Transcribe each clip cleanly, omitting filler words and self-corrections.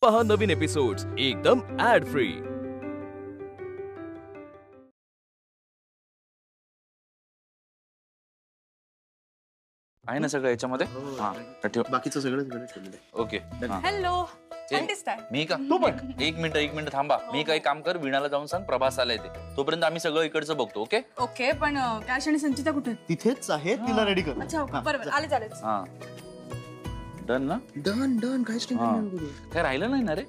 पहा नवीन एपिसोड्स एकदम add free. आहे ना सगळं याच्यामध्ये? हां, ठेव. बाकीचं सगळं ओके. हॅलो, मी का तू पण एक मिनिट थांबा. मी काही काम कर, वीणाला जाऊन सांग प्रभास आलाय ते. तोपर्यंत आम्ही सगळं इकडचं बघतो. Okay okay. पण कॅश आणि संचिता कुठे? तिथेच आहे, तिला रेडी कर. अच्छा बरोबर, आले चालेल. हां, डन ना? डन काहीच नाही. काय राहिलं नाही ना रे?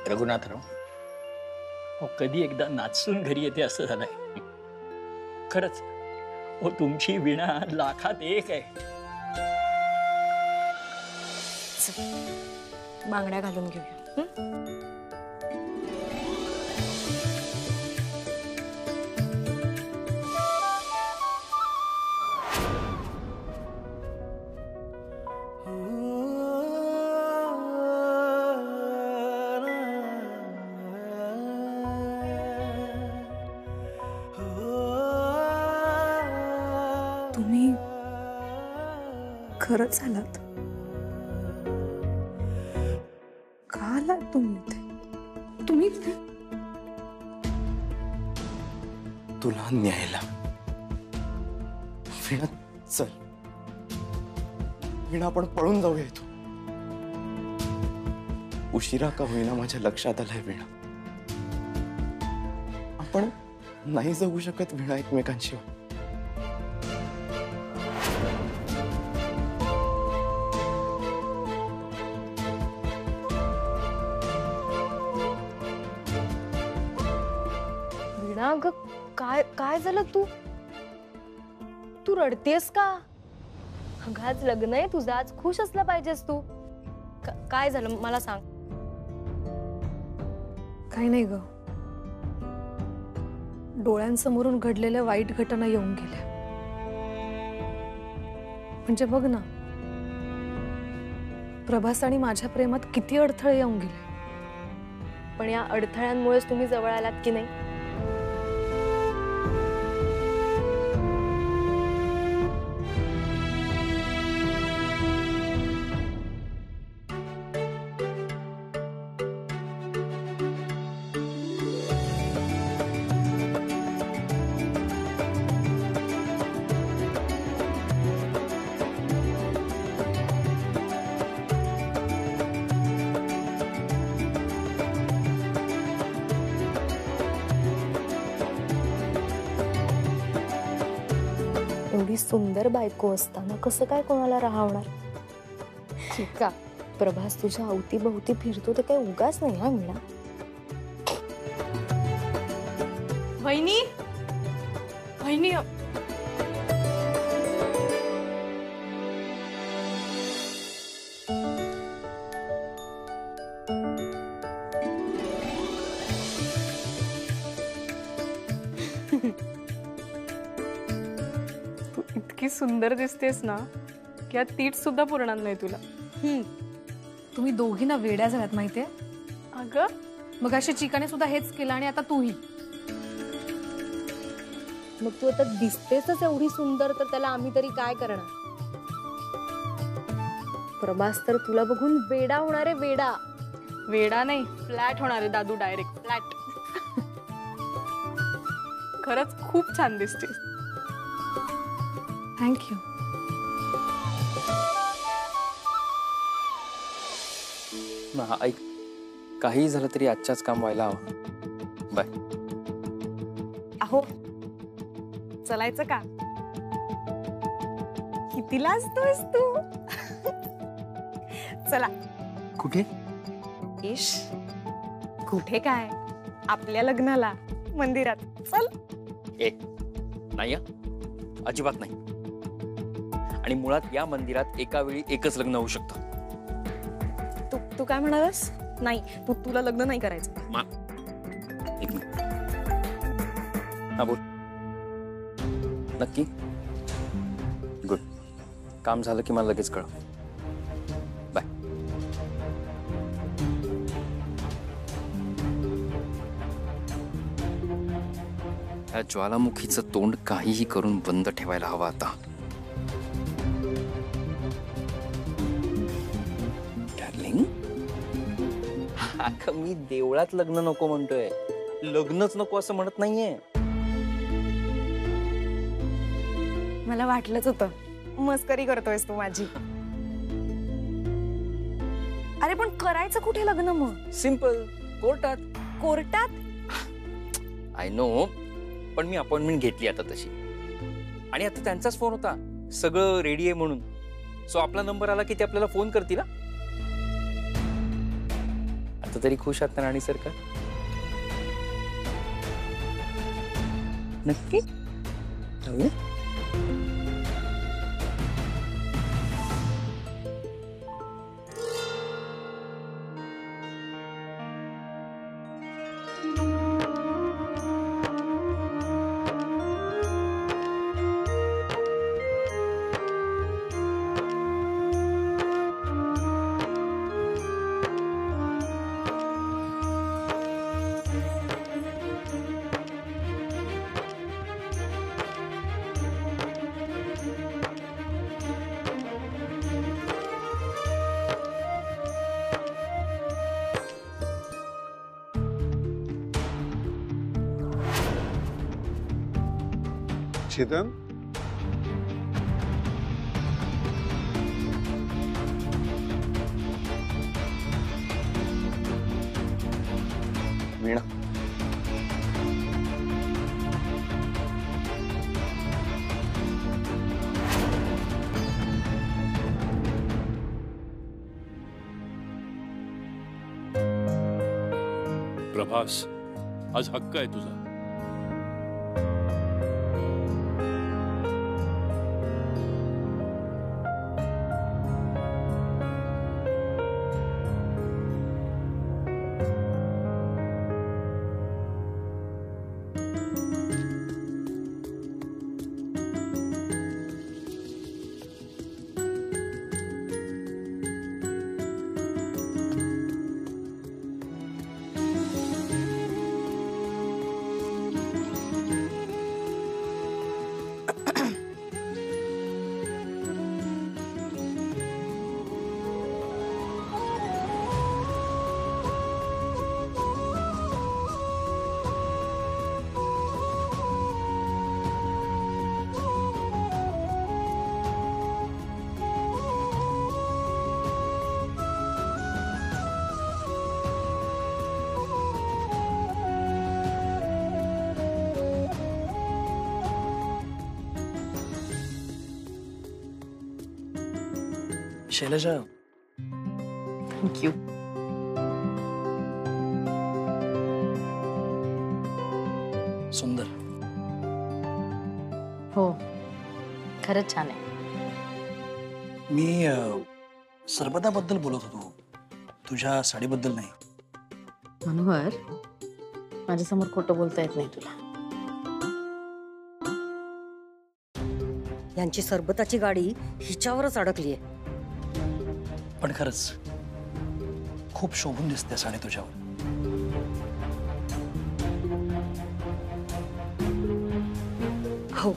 रघुनाथराव कधी एकदा नाचून घरी येते असं झालंय. खरंच हो, तुमची वीणा लाखात एक आहे. बांगड्या घालून घेऊया. तुम्ही खरंच आलात? का आलात तुम्ही इथे? तुम्ही तुला न्यायला. वीणा चल, वीणा आपण पळून जाऊया इथून. उशिरा का होईना माझ्या लक्षात आलंय वीणा, आपण नाही जगू शकत वीणा एकमेकांशिवाय. अगं काय काय झालं? तू रडतेस का? अगं आज लग्न आहे तुझं, आज खुश असला पाहिजेस तू. काय झालं मला सांग. काही नाही ग, डोळ्यांसमोरून घडलेल्या वाईट घटना येऊन गेल्या. म्हणजे बघ ना, प्रभास आणि माझ्या प्रेमात किती अडथळे येऊन गेले. पण या अडथळ्यांमुळेच तुम्ही जवळ आलात की नाही? एवढी सुंदर बायको असताना कसं काय कोणाला राहणार? ठीक का प्रभास तुझ्या अवतीभोवती फिरतो तर काही उगाच नाही हा मीना. वहिनी वहिनी इतकी सुंदर दिसतेस ना की तीट सुद्धा पुरणार नाही तुला. तुम्ही दोघी ना वेड्या झाल्यात माहितीये. अगं मग अशी चिकाने सुद्धा हेच केलं आणि आता तूही. मग तू आता दिसतेसच एवढी सुंदर, तर त्याला आम्ही तरी काय करणार? प्रभास तर तुला बघून वेडा होणार आहे. वेडा वेडा नाही, फ्लॅट होणार आहे दादू, डायरेक्ट फ्लॅट. खरंच खूप छान दिसतेस. थँक्यू. ऐक, काही झालं तरी आजच्याच काम व्हायला हवं. बाय. अहो चलायचं का? किती लाजतोयस तू. चला. कुठे? इश कुठे काय, आपल्या लग्नाला मंदिरात. चल. नाही अजिबात नाही. आणि मुळात या मंदिरात एका वेळी एकच लग्न होऊ शकतं. तू काय म्हणालास? नाही, तुला लग्न नाही करायचं. एक मिनिट. हा बोल. नक्की? गुड. काम झालं की मला लगेच कळव. बाय. ह्या ज्वालामुखीचं तोंड काहीही करून बंद ठेवायला हवं आता. डार्लिंग, अगं मी देवळात लग्न नको म्हणतोय, लग्नच नको असं म्हणत नाहीये. मला वाटलंच होतं मस्करी करतोयस तू माझी. अरे पण करायचं कुठे लग्न मग? सिंपल, कोर्टात. कोर्टात? आय नो, पण मी अपॉइंटमेंट घेतली आता तशी. आणि आता त्यांचाच फोन होता, सगळं रेडी आहे म्हणून. सो आपला नंबर आला की ते आपल्याला फोन करतील. आता तरी खुश आहात ना राणी सरकार? नक्की जाऊया. चेतन, वीणा, प्रभास, आज हक्क आहे तुझा. शैलजा, थँक्यू. सुंदर. हो, खरंच छान आहे. मी सरबताबद्दल बोलत होतो, तुझ्या साडीबद्दल नाही. मनोहर, माझ्यासमोर खोटं बोलता येत नाही तुला. यांची सरबताची गाडी हिच्यावरच अडकलीये. पण खरंच खूप शोभून दिसते साडी तुझ्यावर. हो,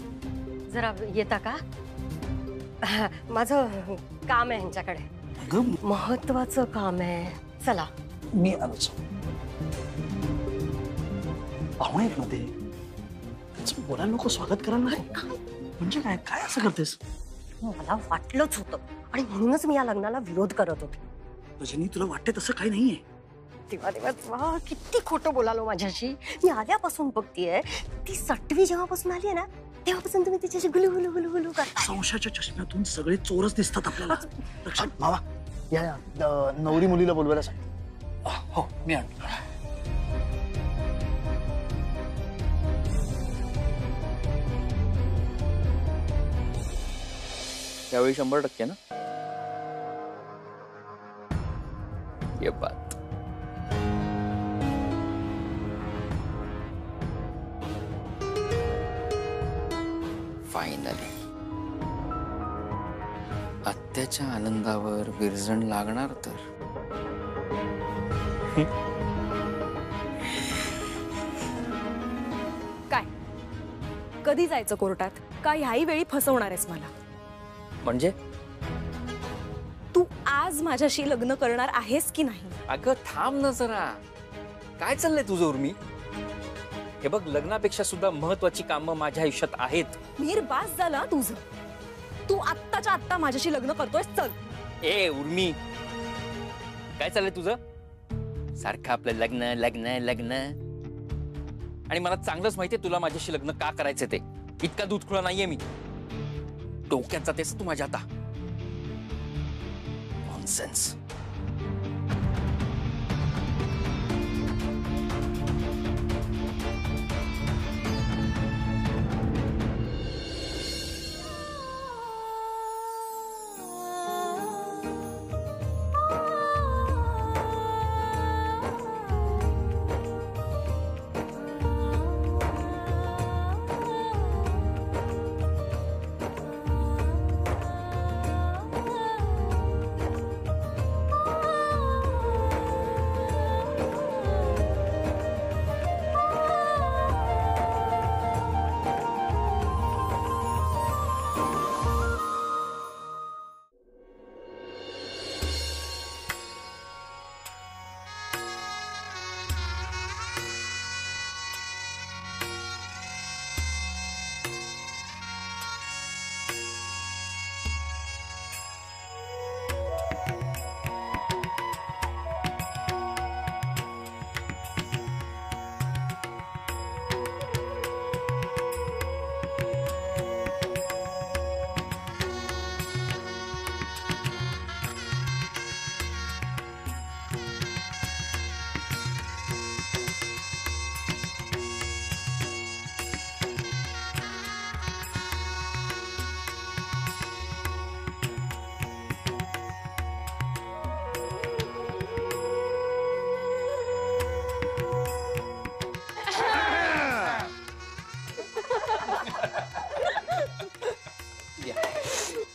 जरा येता का? माझं काम आहे ह्यांच्याकडे, अगं, महत्वाचं काम आहे. चला. मी आलोच. पाहुणे आहेत मध्ये, त्यांचं बोलायला नको, स्वागत करायला नको. म्हणजे काय काय असं करतेस? मला वाटलंच होतं आणि म्हणूनच मी या लग्नाला विरोध करत होते. रजनी, तुला वाटते तसं काही नाहीये. तेव्हा तेव्हा किती खोटं बोलालो माझ्याशी. मी आल्यापासून बघतीये, ती सटवी जेव्हापासून आली आहे ना, तेव्हापासून तुम्ही तिच्याशी गुलू गुलू गुलू गुलू करता. संशयाच्या चष्म्यातून सगळे चोरच दिसतात आपल्याला. लक्षात मामा, या नवरी मुलीला बोलवायला सांग. हो, मी आणतो. यावेळी 100% ना? ये बात. फायनली आत्याच्या आनंदावर विरजण लागणार तर. काय कधी जायचं कोर्टात? का ह्याही वेळी फसवणार आहेस मला? म्हणजे तू आज माझ्याशी लग्न करणार आहेस की नाही? अगं थांब ना जरा, काय चाललंय तुझं उर्मी? हे बघ, लग्नापेक्षा सुद्धा महत्वाची कामं माझ्या आयुष्यात आहेत. मीर बास झालं तुझं. तू आत्ताच्या आत्ता माझ्याशी लग्न करतोयस? चल. ए उर्मी, काय चाललंय तुझं? सारखं आपलं लग्न लग्न लग्न. आणि मला चांगलंच माहितीये तुला माझ्याशी लग्न का करायचं ते. इतका दूधखुळा नाहीये मी. डोक्यात जातेस तू माझ्या आता. नॉनसेन्स.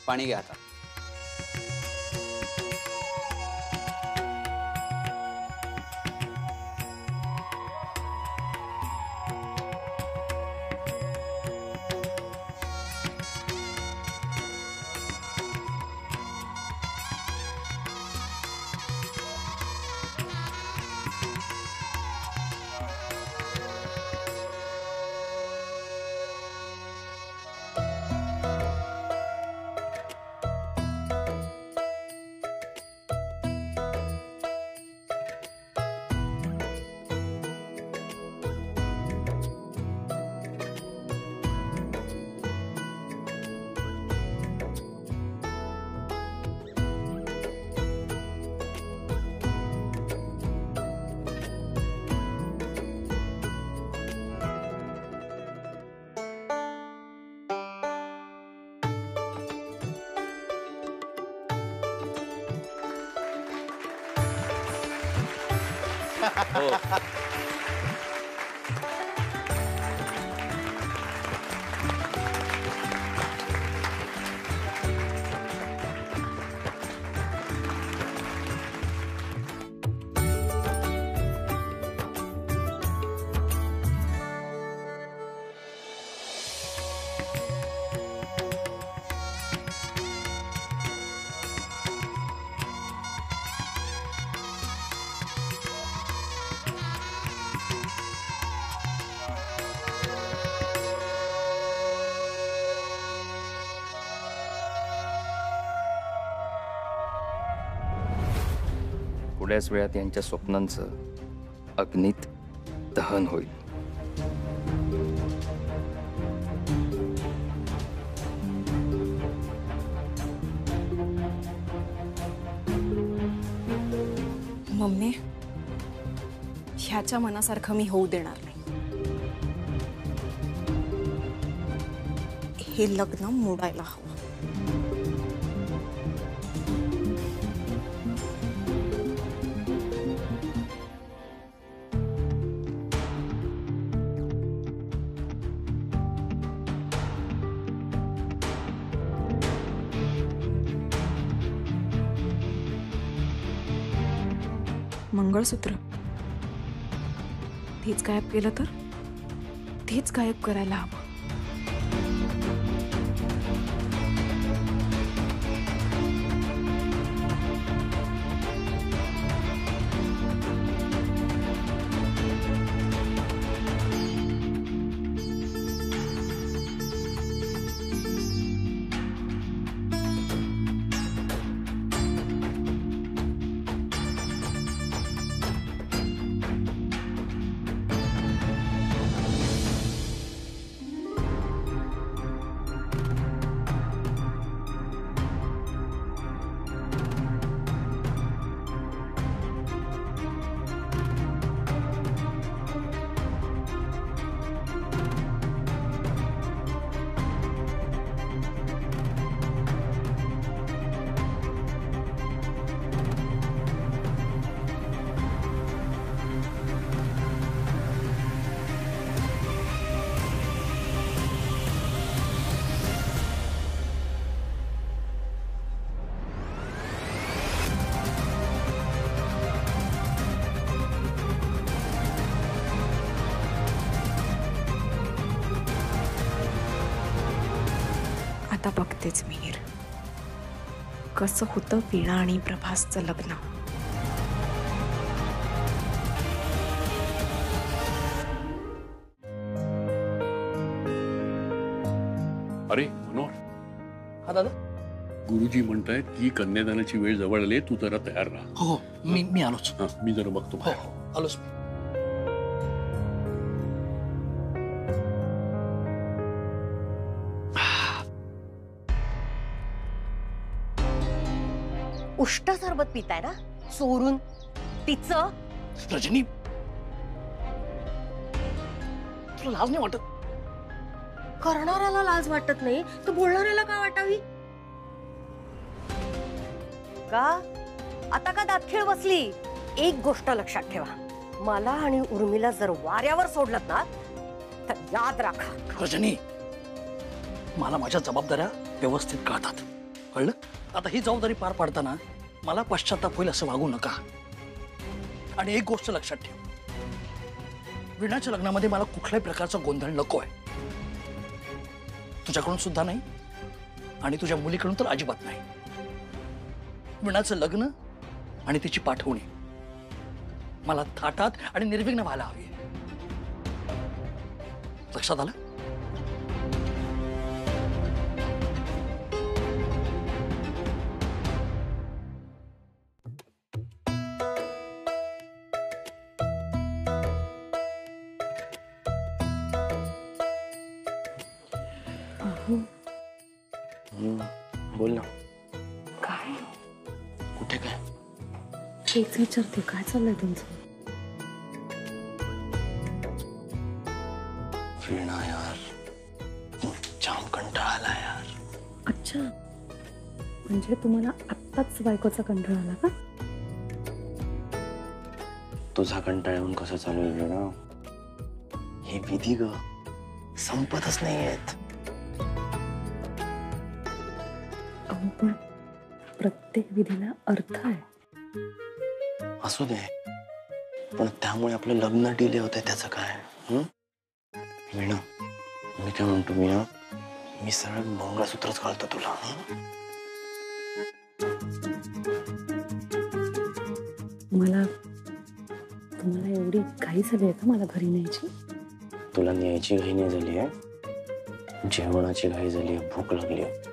पाणी घ्या आता. हो. थोड्याच वेळात यांच्या स्वप्नांचं अग्नीत दहन होईल. मम्मी, ह्याच्या मनासारखं मी होऊ देणार नाही. हे लग्न मोडायला हवं. मंगळसूत्र तेच गायब केलं तर तेच गायब करायला हवं. आता बघतेच मिहीर, कसं होतं वीणा आणि प्रभासचं लग्न. अरे मनोहर, हा दादा. गुरुजी म्हणतायत की कन्यादानाची वेळ जवळ आली, तू जरा तयार राहा. हो मी आलोच. हा, मी जरा बघतो. हो आलोच. उष्ट सरबत पिताय ना चोरून तिचं. रजनी, तुला लाज नाही वाटत? करणाऱ्याला लाज वाटत नाही तर बोलणाऱ्याला का वाटावी? का आता का दातखिळ बसली? एक गोष्ट लक्षात ठेवा, मला आणि उर्मिला जर वाऱ्यावर सोडलं ना तर याद राखा. रजनी, मला माझ्या जबाबदाऱ्या व्यवस्थित कळतात, कळलं? आता ही जबाबदारी पार पाडताना मला पश्चाताप होईल असं वागू नका. आणि एक गोष्ट लक्षात ठेव, वीणाच्या लग्नामध्ये मला कुठल्याही प्रकारचा गोंधळ नको आहे. तुझ्याकडून सुद्धा नाही आणि तुझ्या मुलीकडून तर अजिबात नाही. वीणाचं लग्न आणि तिची पाठवणी मला थाटात आणि निर्विघ्न व्हायला हवी. लक्षात आलं? बोल ना. काय कुठे काय? तेच विचारते, काय चाललंय तुमचं? वीणा यार, जाम कंटाळा आला यार. अच्छा, म्हणजे तुम्हाला आत्ताच बायकोचा कंटाळा आला का? तुझा कंटाळा येऊन कसं चालू आहे वीणा? हे विधी ग संपतच नाहीयेत. अहो पण प्रत्येक विधीला अर्थ आहे. असू दे, पण त्यामुळे आपलं लग्न डिले होतंय त्याचं काय? वीणा, मी काय म्हणतो मीना, मी सरळ मंगळसूत्रच घालतो तुला. तुम्हाला एवढी घाई झाली आहे का मला घरी न्यायची? तुला न्यायची घाई नाही झाली आहे, जेवणाची घाई झाली आहे, भूक लागली आहे.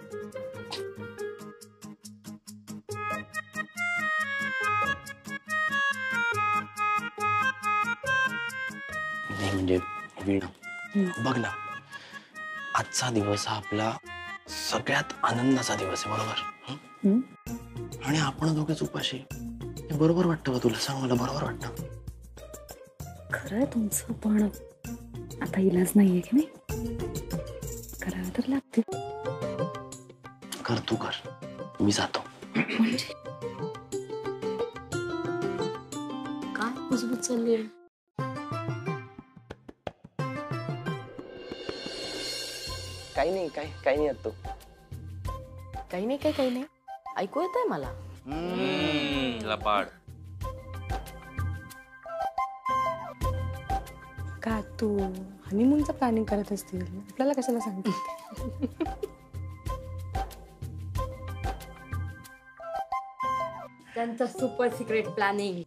नाही म्हणजे वीणा, बघ ना, आजचा दिवस हा आपला सगळ्यात आनंदाचा दिवस आहे, बरोबर? आणि आपण दोघेच उपाशी, हे बरोबर वाटतं का तुला? सांग मला, बरोबर वाटतं? खरंय तुमचं, पण आता इलाज नाहीये की नाही? करावं तर लागते. कर, तू कर, मी जातो. म्हणजे काय कुजबूज चालली आहे? काही नाही, काही नाही येत. तो काही नाही ऐकू येत आहे मला. लपाड. का तू हनीमूनचं प्लॅनिंग करत असतील, आपल्याला कशाला सांगते? त्यांचं सुपर सिक्रेट प्लॅनिंग.